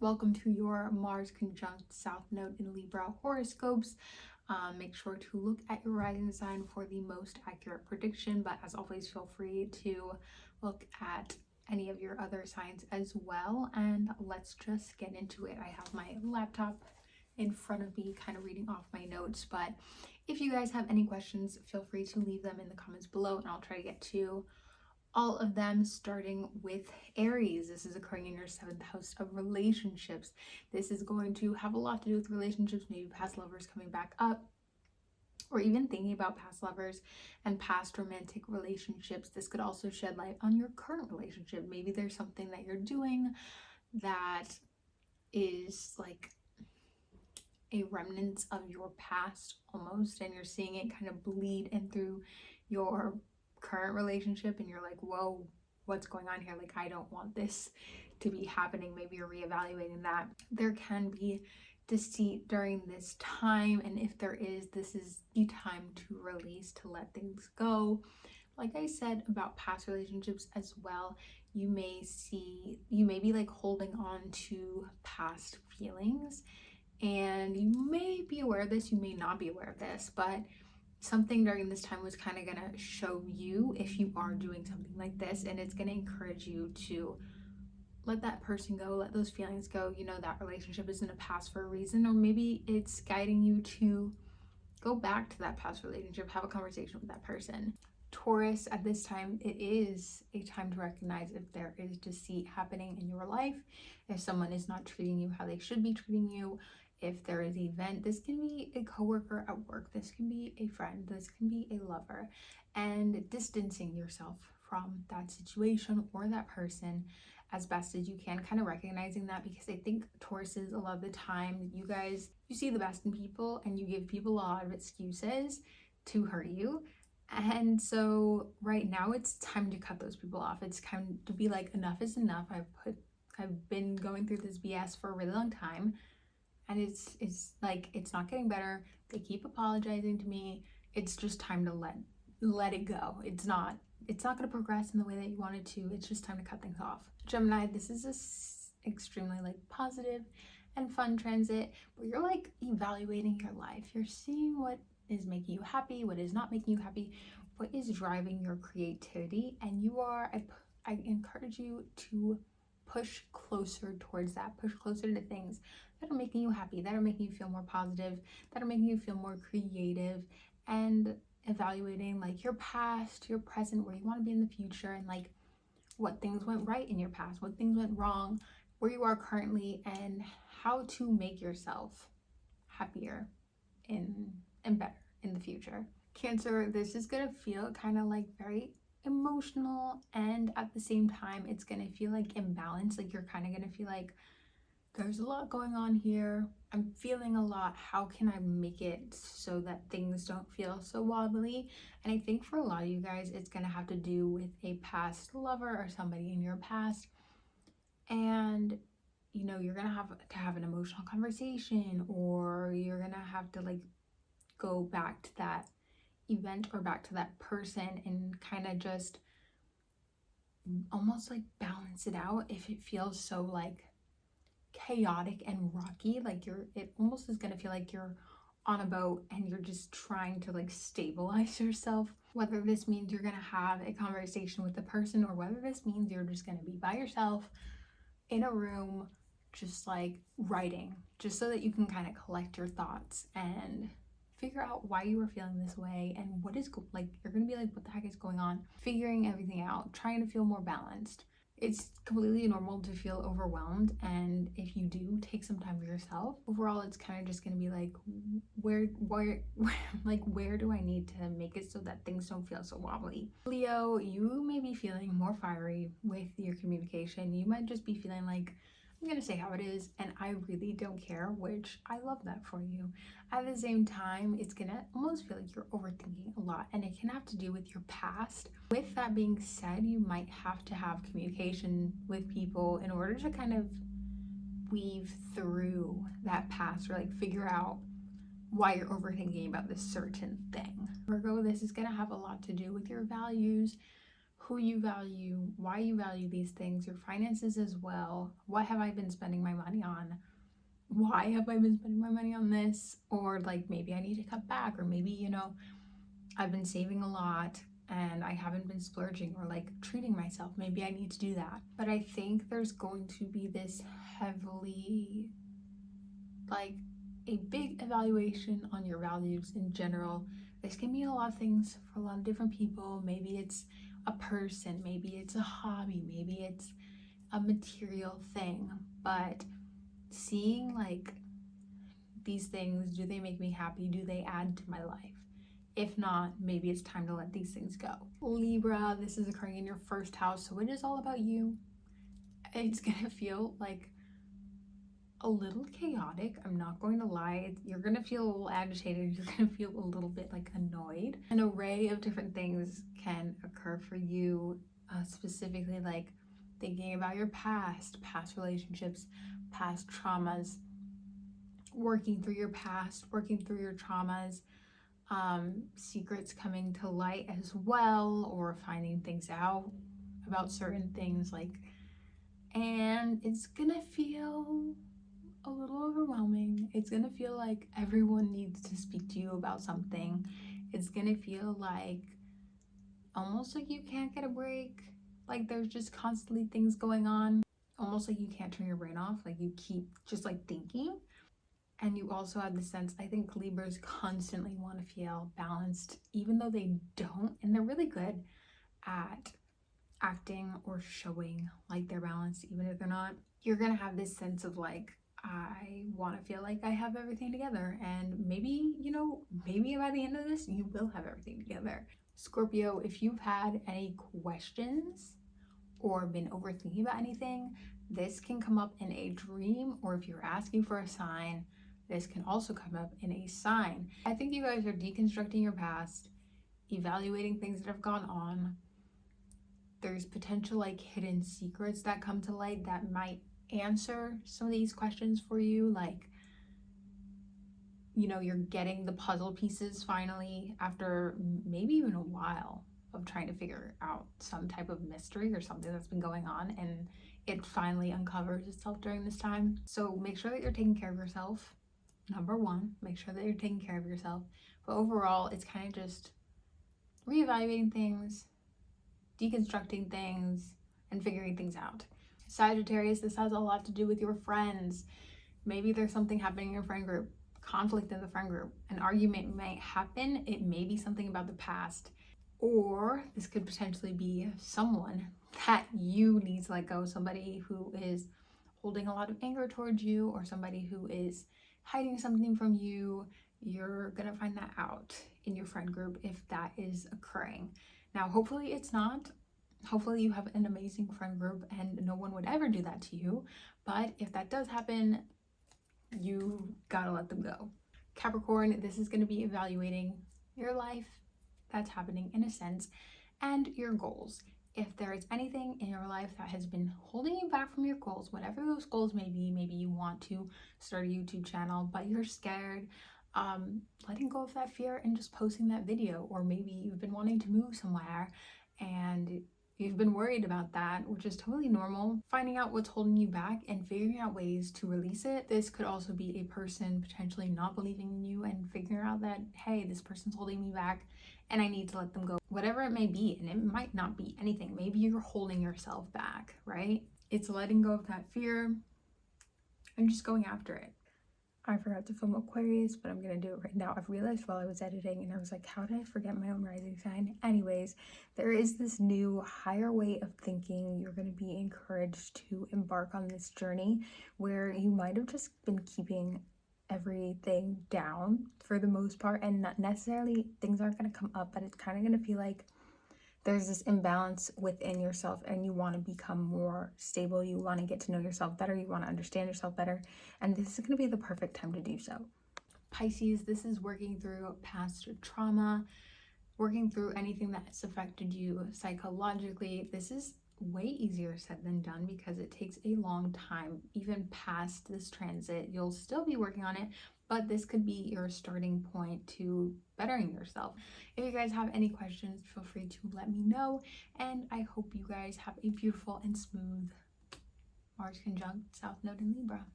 Welcome to your Mars conjunct South Node in Libra horoscopes. Make sure to look at your rising sign for the most accurate prediction, but as always, feel free to look at any of your other signs as well. And let's just get into it. I have my laptop in front of me, kind of reading off my notes, but if you guys have any questions, feel free to leave them in the comments below, and I'll try to get to all of them, starting with Aries. This is occurring in your 7th house of relationships. This is going to have a lot to do with relationships, maybe past lovers coming back up, or even thinking about past lovers and past romantic relationships. This could also shed light on your current relationship. Maybe there's something that you're doing that is like a remnant of your past almost, and you're seeing it kind of bleed in through your current relationship, and you're like, whoa, what's going on here? Like, I don't want this to be happening. Maybe you're reevaluating that. There can be deceit during this time, and if there is, this is the time to release, to let things go. Like I said about past relationships as well, you may be like holding on to past feelings, and you may be aware of this, you may not be aware of this, but something during this time was kind of gonna show you if you are doing something like this, and it's gonna encourage you to let that person go, let those feelings go. You know, that relationship is in the past for a reason, or maybe it's guiding you to go back to that past relationship, have a conversation with that person. Taurus, at this time, it is a time to recognize if there is deceit happening in your life, if someone is not treating you how they should be treating you, if there is an event. This can be a coworker at work, this can be a friend, this can be a lover, and distancing yourself from that situation or that person as best as you can, kind of recognizing that, because I think Tauruses, a lot of the time, you see the best in people and you give people a lot of excuses to hurt you. And so right now it's time to cut those people off. It's time to be like, enough is enough. I've been going through this BS for a really long time, and it's like, it's not getting better. They keep apologizing to me. It's just time to let it go. It's not going to progress in the way that you want it to. It's just time to cut things off. Gemini, this is a extremely like positive and fun transit, but you're like evaluating your life. You're seeing what is making you happy, what is not making you happy, what is driving your creativity, and I encourage you to push closer towards that. Push closer to things that are making you happy, that are making you feel more positive, that are making you feel more creative, and evaluating like your past, your present, where you want to be in the future, and like what things went right in your past, what things went wrong, where you are currently, and how to make yourself happier and better in the future. Cancer, this is gonna feel kind of like very emotional, and at the same time it's gonna feel like imbalanced. Like, you're kind of gonna feel like there's a lot going on here, I'm feeling a lot, how can I make it so that things don't feel so wobbly? And I think for a lot of you guys, it's gonna have to do with a past lover or somebody in your past, and you know, you're gonna have to have an emotional conversation, or you're gonna have to like go back to that event or back to that person and kind of just almost like balance it out if it feels so like chaotic and rocky. Like, it almost is going to feel like you're on a boat and you're just trying to like stabilize yourself. Whether this means you're going to have a conversation with the person, or whether this means you're just going to be by yourself in a room just like writing, just so that you can kind of collect your thoughts and figure out why you were feeling this way, and what is like, you're gonna be like, what the heck is going on? Figuring everything out, trying to feel more balanced. It's completely normal to feel overwhelmed, and if you do take some time for yourself, overall it's kind of just gonna be like, where like, where do I need to make it so that things don't feel so wobbly? Leo, you may be feeling more fiery with your communication. You might just be feeling like, I'm gonna say how it is, and I really don't care, which I love that for you. At the same time, it's gonna almost feel like you're overthinking a lot, and it can have to do with your past. With that being said, you might have to have communication with people in order to kind of weave through that past, or like figure out why you're overthinking about this certain thing. Virgo, this is gonna have a lot to do with your values, who you value, why you value these things, your finances as well. What have I been spending my money on? Why have I been spending my money on this? Or like maybe I need to cut back, or maybe, you know, I've been saving a lot and I haven't been splurging or like treating myself. Maybe I need to do that. But I think there's going to be this heavily, like, a big evaluation on your values in general. This can mean a lot of things for a lot of different people. Maybe it's a person, maybe it's a hobby, maybe it's a material thing. But seeing like these things, do they make me happy? Do they add to my life? If not, maybe it's time to let these things go. Libra, this is occurring in your first house, so it is all about you. It's gonna feel like a little chaotic, I'm not going to lie. You're gonna feel a little agitated, you're gonna feel a little bit like annoyed. An array of different things can occur for you, specifically like thinking about your past relationships, past traumas, working through your past, working through your traumas, secrets coming to light as well, or finding things out about certain things, like, and it's gonna feel a little overwhelming. It's gonna feel like everyone needs to speak to you about something. It's gonna feel like almost like you can't get a break, like there's just constantly things going on, almost like you can't turn your brain off, like you keep just like thinking. And you also have the sense, I think Libras constantly want to feel balanced, even though they don't, and they're really good at acting or showing like they're balanced, even if they're not. You're gonna have this sense of like, I want to feel like I have everything together, and maybe, you know, maybe by the end of this, you will have everything together. Scorpio, if you've had any questions or been overthinking about anything, this can come up in a dream, or if you're asking for a sign, this can also come up in a sign. I think you guys are deconstructing your past, evaluating things that have gone on. There's potential like hidden secrets that come to light that might answer some of these questions for you. Like, you know, you're getting the puzzle pieces finally after maybe even a while of trying to figure out some type of mystery or something that's been going on, and it finally uncovers itself during this time. So make sure that you're taking care of yourself. Number one, make sure that you're taking care of yourself. But overall, it's kind of just reevaluating things, deconstructing things, and figuring things out. Sagittarius, this has a lot to do with your friends. Maybe there's something happening in your friend group, conflict in the friend group, an argument might happen. It may be something about the past, or this could potentially be someone that you need to let go, somebody who is holding a lot of anger towards you, or somebody who is hiding something from you. You're gonna find that out in your friend group if that is occurring. Now, hopefully it's not. Hopefully you have an amazing friend group and no one would ever do that to you. But if that does happen, you gotta let them go. Capricorn, this is gonna be evaluating your life that's happening in a sense, and your goals. If there is anything in your life that has been holding you back from your goals, whatever those goals may be, maybe you want to start a YouTube channel, but you're scared, letting go of that fear and just posting that video. Or maybe you've been wanting to move somewhere and you've been worried about that, which is totally normal. Finding out what's holding you back and figuring out ways to release it. This could also be a person potentially not believing in you and figuring out that, hey, this person's holding me back and I need to let them go. Whatever it may be, and it might not be anything. Maybe you're holding yourself back, right? It's letting go of that fear and just going after it. I forgot to film Aquarius, but I'm gonna do it right now. I've realized while I was editing, and I was like, how did I forget my own rising sign? Anyways, there is this new higher way of thinking. You're gonna be encouraged to embark on this journey where you might have just been keeping everything down for the most part, and not necessarily things aren't gonna come up, but it's kind of gonna feel like there's this imbalance within yourself and you want to become more stable. You want to get to know yourself better. You want to understand yourself better. And this is going to be the perfect time to do so. Pisces, this is working through past trauma, working through anything that's affected you psychologically. This is way easier said than done because it takes a long time. Even past this transit, you'll still be working on it, but this could be your starting point to bettering yourself. If you guys have any questions, feel free to let me know, and I hope you guys have a beautiful and smooth Mars conjunct South Node in Libra.